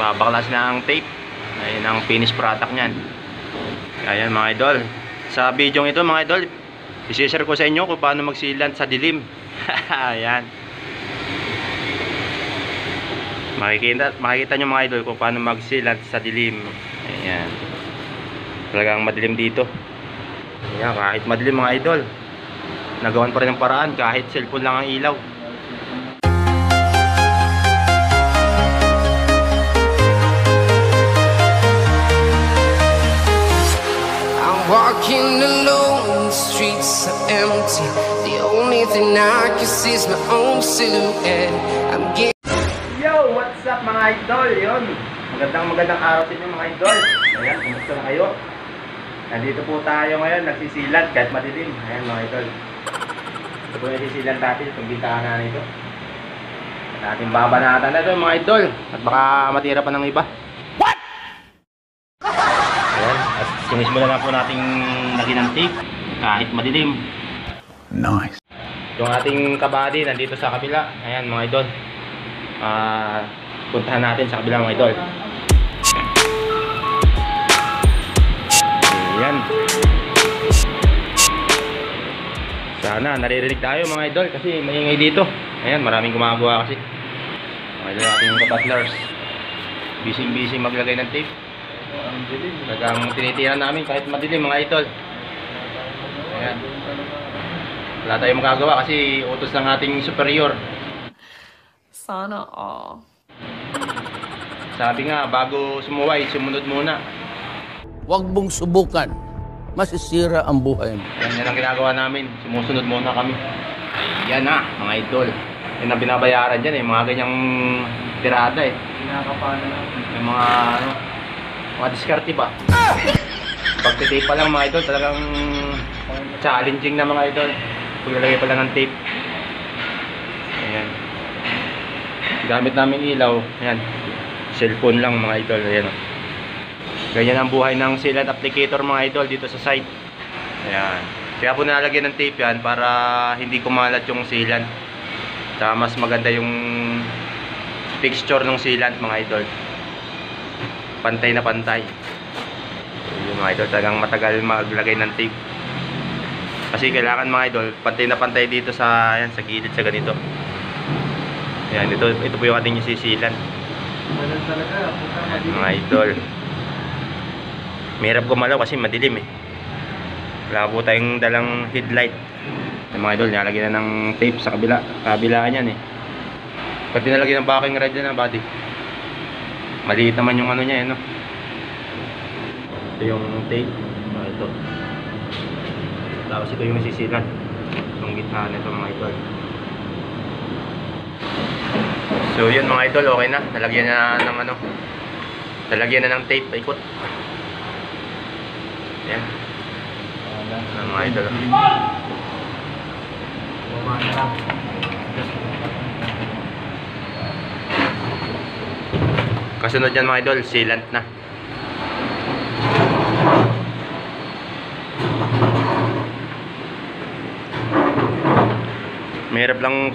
Babaklas na ang tape. Ayan ang finished product nyan. Ayan mga idol. Sa video ito mga idol, i-share ko sa inyo kung paano mag-sealant sa dilim. Ayan. Makikita nyo mga idol kung paano mag-sealant sa dilim. Ayan. Talagang madilim dito. Ayan, kahit madilim mga idol, nagawan pa rin ng paraan kahit cellphone lang ang ilaw. Walking alone, the streets are empty. The only thing I can see is my own silhouette. I'm getting... Yo, what's up mga idol? Yun, magandang araw sa inyo mga idol. Ayan, kumusta na kayo? Nandito po tayo ngayon, nagsisilat kahit madilim. Ayan mga idol. Ito po yung sisilat natin, itong bintahan na nito. At ating babanatan na ito mga idol. At baka matira pa ng iba. Ayan, at sinismula na po nating lagyan ng tape kahit madilim. Nice. Yung ating kabady nandito sa kabila. Ayan mga idol. Puntahan natin sa kabila mga idol. Ayan. Sana naririnig tayo mga idol kasi maingay dito. Ayan, maraming gumagawa kasi. Mga idol, ating kapatlers busy maglagay ng tape. Talagang tinitira namin kahit madilim mga idol. Ayan. Wala tayong magagawa kasi utos ng ating superior. Sana all. Sabi nga, bago sumuway, sumunod muna. Huwag mong subukan. Masisira ang buhay mo. Yan ang ginagawa namin. Sumusunod muna kami. Ayan na, mga idol. Yan ang binabayaran dyan eh. Mga ganyang tirada eh. Kinakapanan namin. Yung mga diskarte ba? Pagtitape pa lang mga idol, talagang challenging na mga idol. Paglalagay pa lang ng tape. Ayan. Gamit namin ilaw. Ayan. Cellphone lang mga idol. Ayan. Ganyan ang buhay ng sealant applicator mga idol dito sa site. Ayan. Kaya po nalagyan ng tape yan para hindi kumalat yung sealant. Saka mas maganda yung texture ng sealant mga idol. Pantay na pantay. Yung mga idol talagang matagal maglagay ng tape. Kasi kailangan mga idol pantay na pantay dito sa ayan, sa gilid sa ganito. Ayan, ito po yung ating sisilan. Ayan, mga idol. Mahirap gumalaw kasi madilim eh. Wala po tayong dalang headlight. Ayan, mga idol, nalagyan na ng tape sa kabilaan yan eh. Pati nalagyan ng backing rod yan na body. Maliit naman yung ano niya eh, no? Ito yung tape. Ito. Tapos ito yung sisilan. Yung gitna nito mga idol. So yun mga idol, okay na. Nalagyan na ng ano. Nalagyan na ng tape, paikot. Ayan. Mga idol. Kasunod yan mga idol, sealant na. Mahirap lang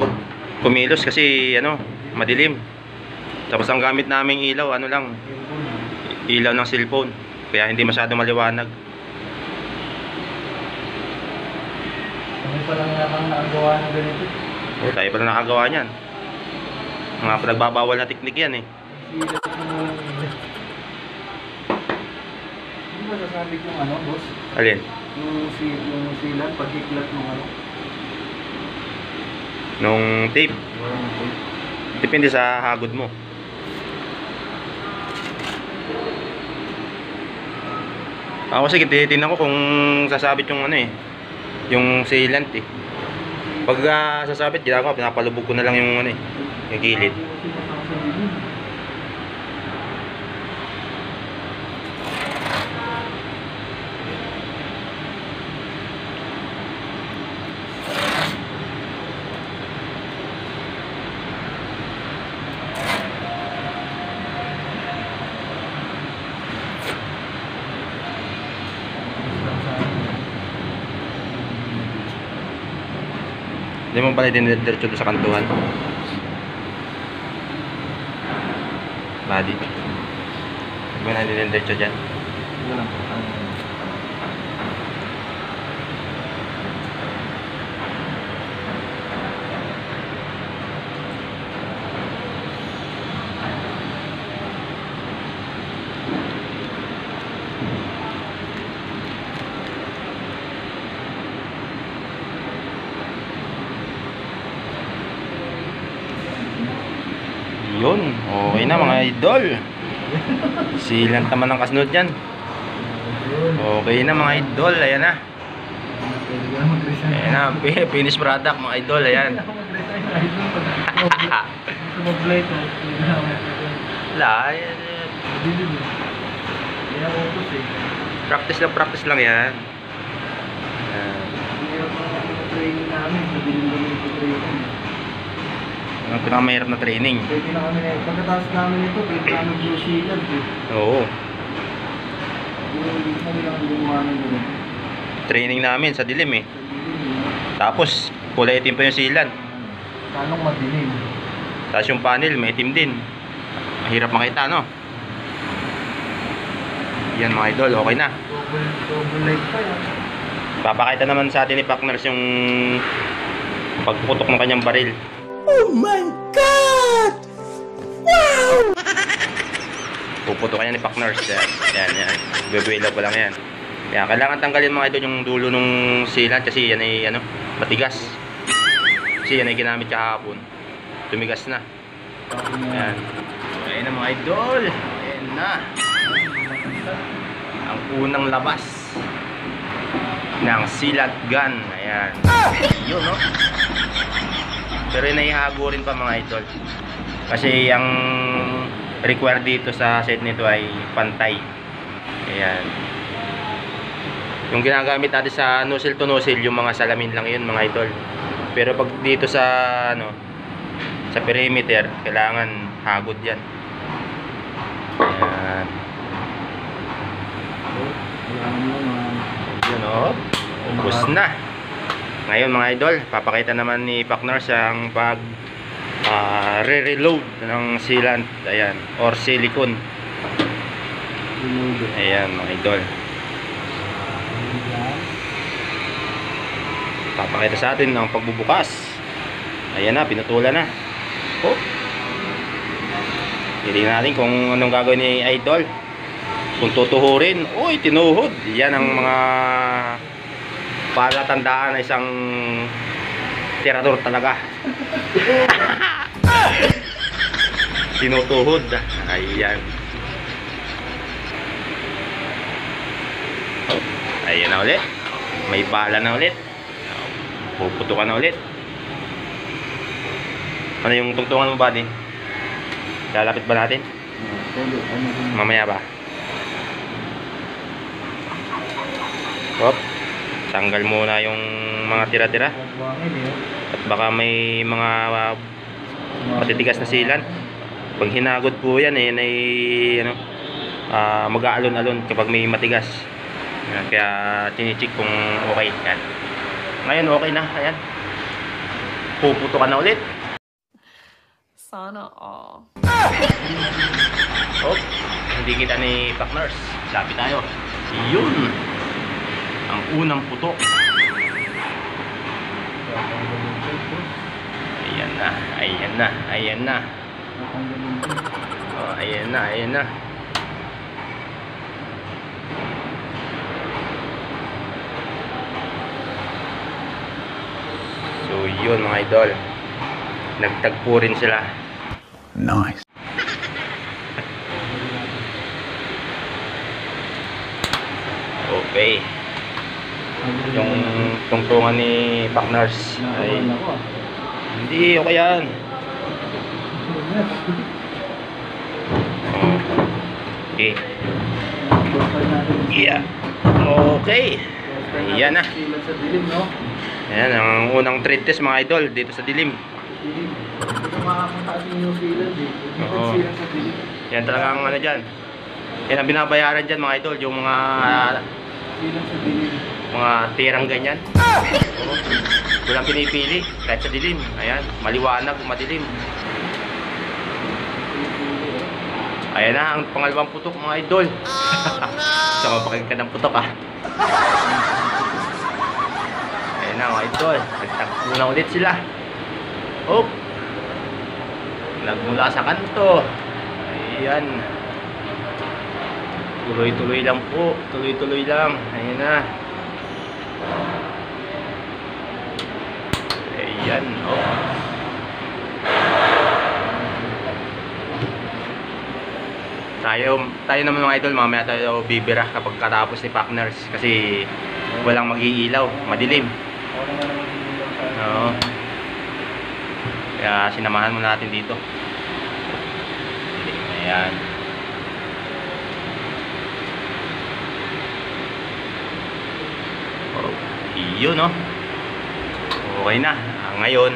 kumilos kasi ano, madilim. Tapos ang gamit naming ilaw, ano lang, ilaw ng cellphone. Kaya hindi masyado maliwanag. Kami pa lang nakagawa ng ganito. Oo, tayo pa lang nakagawa niyan. Mga pinagbabawal na teknik yan eh. Hindi ba sasabi yung ano, boss? Alin? Yung silan, pagkiklat ng ano? Nung tape. Depende sa hagod mo. Ako kasi tinitingnan ko kung sasabit yung ano eh, yung sealant eh. Pag sasabit, ginagawa, pinapalubog ko na lang yung ano eh, yung gilid. Hindi mo pala dinediretso doon sa kantuhan. Body. Huwag mo na diretso dyan. Ito lang. Yun, okay na mga idol. Silant naman ang kasunod yan. Okay na mga idol, ayan na. Pwede ka na mag-resign. Ayan na, finish product mga idol, ayan. Pwede ka mag-resign. Gusto mag-flight o. Pwede na mag-resign. Wala, ayan. Dilim eh. Hindi na utos eh. Practice lang yan. Ayan. Hindi na training namin. Sa dilim kami ito-training. Ang pinakamahirap na training. Pwede na kami na. Pagkatapos namin ito, pwede namin blue shield eh. Oo. Hindi kami lang gumawa ng gano'n. Training namin sa dilim eh. Sa dilim eh. Tapos, kulay itim pa yung sealant. Tanong madilim. Tapos yung panel, may itim din. Mahirap makita, no? Yan mga idol, okay na. Double light pa yan. Papakita naman sa atin ni Pakners yung pagputok ng kanyang baril. Oh my God! Wow! Puputok niya ni Pakners. Yan. Bebuelaw pa lang yan. Yan, kailangan tanggalin mga idol yung dulo nung sealant kasi yan ay matigas. Kasi yan ay ginamit kahapon. Tumigas na. Yan. Ayan na mga idol. Ayan na. Ang unang labas ng sealant gun. Ayan. Yun, no? Pero naihago rin pa mga idol. Kasi ang required dito sa set nito ay pantay. Ayan. Yung ginagamit natin sa nozzle to nozzle, yung mga salamin lang yun mga idol. Pero pag dito sa sa perimeter, kailangan hagod yan. Ayan. Yun o. Ubus na. Ngayon mga idol, papakita naman ni Pakners ang pag re-reload ng sealant. Ayan. Or silicone. Ayan mga idol. Papakita sa atin ang pagbubukas. Ayan na, pinutulan na. Oh. Tingnan natin kung anong gagawin ni idol. Kung tutuhurin, oy, tinuhod. Yan ang mga palatandaan na isang tirador talaga. Tinutuhod. Ayan. Ayan na ulit. May bala na ulit. Puputukan na ulit. Ano yung tungtungan mo ba din? Lalapit ba natin? Mamaya ba? Hop. Tanggal muna yung mga tira-tira. At baka may mga matitigas na sealant. Pag hinagod po yan, yan ay mag-aalon-alon kapag may matigas. Kaya tinicheck kung okay. Yan. Ngayon okay na. Ayan. Puputukan na ulit. Sana all. Oh, hindi kita ni Pakners. Sabi tayo. Yun. Ang unang putok. Ayan na. Ayan na. Ayan na. Oh, ayan na. Ayan na. So yun mga idol, nagtagpo rin sila. Nice. Okay. Yung tungtungan ni Pakners ay hindi okay yan. Okay. Yeah. Okay. Ayan na. Sa dilim, no? Ayan, ang unang trade test mga idol dito sa dilim. Dilim. Ito makapunta kasi yung sealant eh. Oo. Sealant sa dilim. Yan talagang ano dyan. Yan ang binabayaran dyan mga idol. Yung mga Sealant sa dilim. mga tirang ganyan. Oo. Walang pinipili kahit sa dilim. Ayan, maliwanag o madilim. Ayan na ang pangalawang putok mga idol. Sa mapakinggan ka ng putok Ayan na mga idol. Nagtagpo na ulit sila. Oh. Nagmula sa kanto. Ayan. Tuloy-tuloy lang po. Tuloy-tuloy lang. Ayan na. Ayan. Oh. Tayo naman mga idol, mamaya tayo bibira kapag katapos ni Partners kasi walang mag-iilaw, madilim. Oo. Kaya sinamahan mo natin dito. Ayan. Oh, iyo no. Okay na. Ngayon,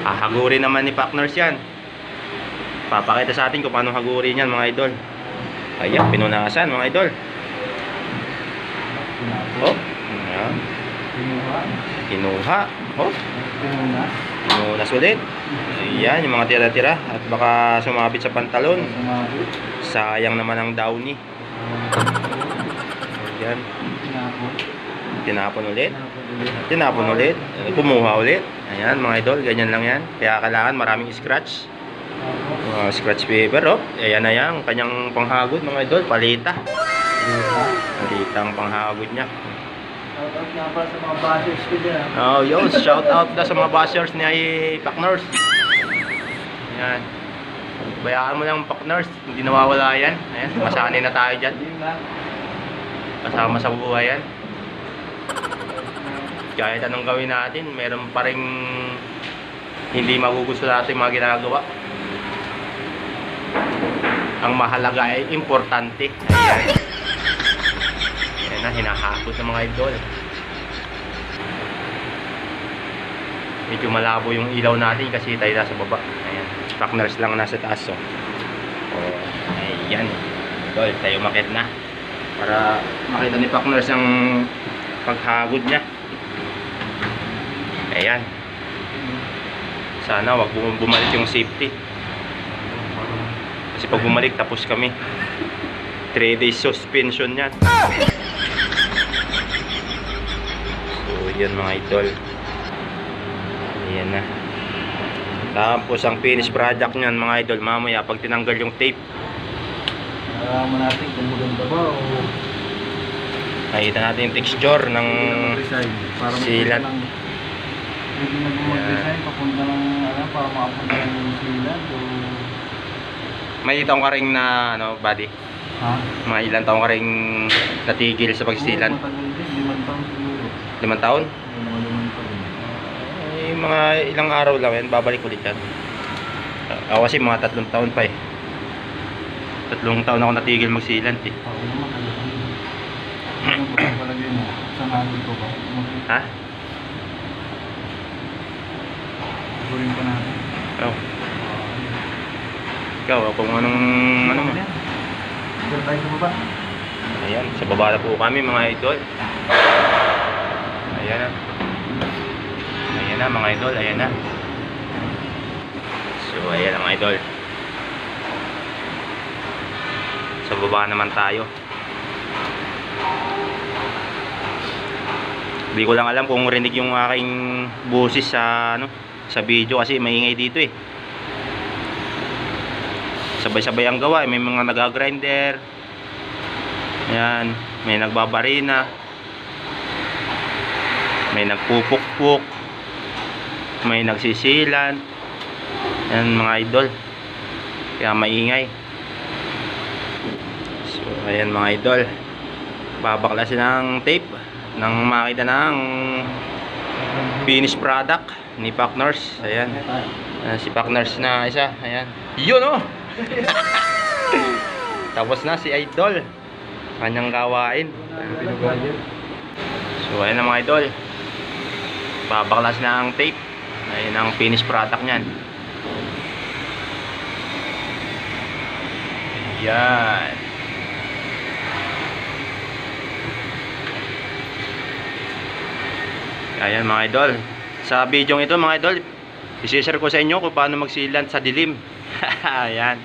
hahagurin naman ni Partners yan. Papakita sa atin kung paano hagurin yan mga idol. Ayan, pinunasan mga idol. Oh, ayan. Kinuha. Oh, pinunas ulit. Ayan, yung mga tira-tira. At baka sumabit sa pantalon. Sayang naman ang downy. Ayan. Tinapon ulit. Tinapon ulit. Kumuha ulit. Ayan mga idol, ganyan lang yan. Kaya kailangan maraming scratch. Scratch paper, oh. Ayan na yan, kanyang panghagod mga idol, palita. Palita ang panghagod niya. Shoutout nga pa sa mga bashers ko dyan. Oh, yo, shout out na sa mga bashers ni Partners. Ayan. Bayaan mo lang Partners, hindi nawawala yan. Ayan, masanay na tayo dyan. Kasama sa buhay yan. Kahit anong gawin natin, meron pa rin hindi magugusto natin mga ginagawa. Ang mahalaga ay importante. Ayan. Ayan na, hinahakot ng mga idol. Medyo malabo yung ilaw natin kasi tayo nasa baba. Ayan. Partners lang nasa taas. Oh. Ayan. Idol, tayo umakit na. Para makita ni Partners ang paghagod niya. Ayan. Sana wag bumalik yung safety. Kasi pag bumalik tapos kami. 3 days suspension yan. So yan mga idol. Ayan na. Tapos ang finished product nyan mga idol, mamaya pag tinanggal yung tape, Alaman natin kung maganda ba o nakita natin yung texture ng design. Para silat. hindi na mag-design papunta ng para makapunta ng silat o May taong ka rin na ano, buddy? ha? Mga ilang taong ka rin natigil sa pagsilan? Matagal din, 5 taon siguro. 5 taon? Mga 5 taon. Eh, mga ilang araw lang yan, babalik ulit yan. Ako kasi mga 3 taon pa eh. 3 taon ako natigil magsilant eh. Ako naman, ano ba palagay mo? Sa nagod ko ba? Ha? Gurin pa natin. Oh. Ikaw, kung anong ano mo? Diyan tayo sa baba. Ayan, sa baba na po kami mga idol. Ayan na. Ayan na mga idol, ayan na. So, ayan ang idol. Sa baba naman tayo. Hindi ko lang alam kung rinig yung aking boses sa ano, sa video kasi maingay dito eh. Sabay-sabay ang gawa, may mga nag-grinder. Ayan, may nagbabarina. May nagpupukpuk. May nagsisilan. Ayan mga idol. Kaya maingay. So, ayan mga idol. Babaklasin ng tape nang makita ng finished product ni Partners. Ayan. Si Partners na isa. Ayan. Yun oh! Tapos na si Idol. Kanyang gawain. So ayan na mga idol. Babaklas na ang tape. Ayan ang finished product nyan. Ayan. Ayan mga idol. Sa video ito mga idol, i-share ko sa inyo kung paano magsilant sa dilim. Ayan.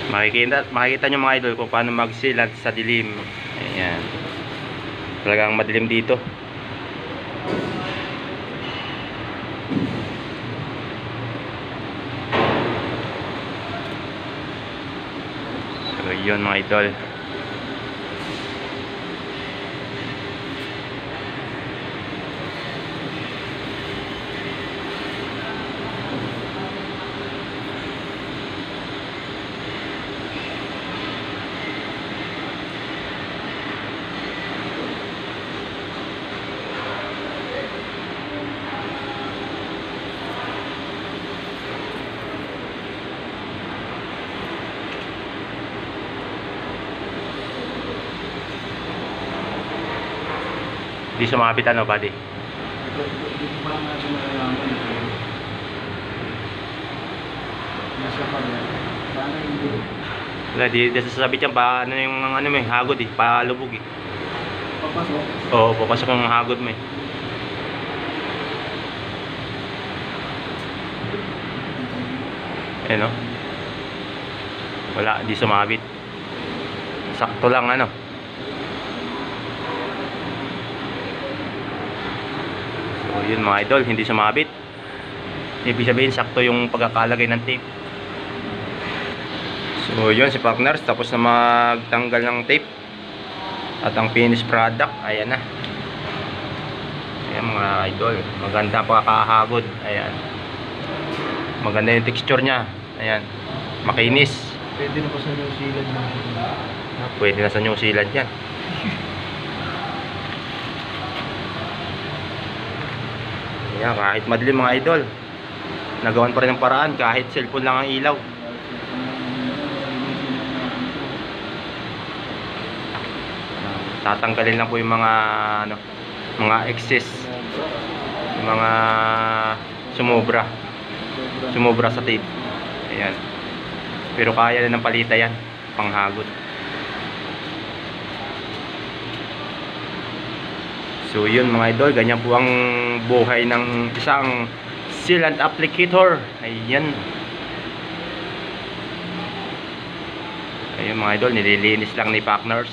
Makikita nyo mga idol kung paano mag-sealant sa dilim. Ayan. Talagang madilim dito. So yun mga idol. Di sumabit ano, buddy? Dito pa lang natin malalaman. Nasa pa rin. Sana hindi. Wala, di sasabit yan pa, ano yung ano may hagod eh, palubog eh. Papasok. Oo, papasok yung hagod mo eh. Ayan o. Wala, di sumabit. Sakto lang ano. So yun mga idol, hindi sumabit. Ibig sabihin sakto yung pagkakalagay ng tape. So yun si partners, tapos na magtanggal ng tape. At ang finished product, ayan na. Ayan mga idol, maganda pagkakahagod. Ayan. Maganda yung texture nya. Ayan. Makinis. Pwede na pa sa New Zealand na. Pwede na sa New Zealand yan. Ayan, kahit madilim mga idol, nagawan pa rin ng paraan kahit cellphone lang ang ilaw. Tatanggalin lang po yung mga ano, mga excess, yung mga sumobra sa tape. Ayan. Pero kaya na ng palita yan, panghagod. So yun mga idol, ganyan po ang buhay ng isang sealant applicator. Ayan. Ayun mga idol, nililinis lang ni partners.